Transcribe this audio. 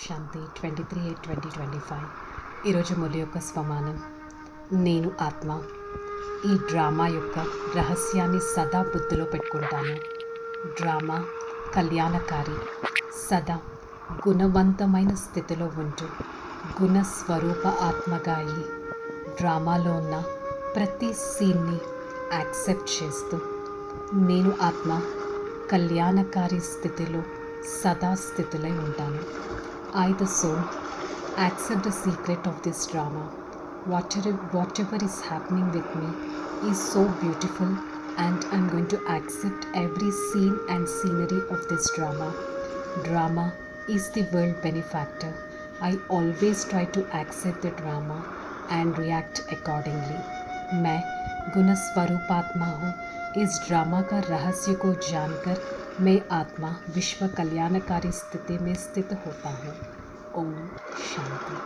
శాంతి 23/8/2025. ఈరోజు ములి యొక్క స్వమానం నేను ఆత్మ. ఈ డ్రామా యొక్క రహస్యాన్ని సదా బుద్ధిలో పెట్టుకుంటాను. డ్రామా కళ్యాణకారి, సదా గుణవంతమైన స్థితిలో ఉంటూ గుణస్వరూప ఆత్మగా అయ్యి డ్రామాలో ఉన్న ప్రతి సీన్ని యాక్సెప్ట్ చేస్తూ నేను ఆత్మ కళ్యాణకారి స్థితిలో సదా స్థితిలో ఉంటాను. I, the soul, accept the secret of this drama. Whatever is happening with me is so beautiful, and I'm going to accept every scene and scenery of this drama. Drama is the world benefactor. I always try to accept the drama and react accordingly. मैं गुण स्वरूपात्मा हूँ. इस drama का रहस्य को जानकर मैं आत्मा विश्व कल्याणकारी स्थिति में स्थित होता हूँ. ओम शांति.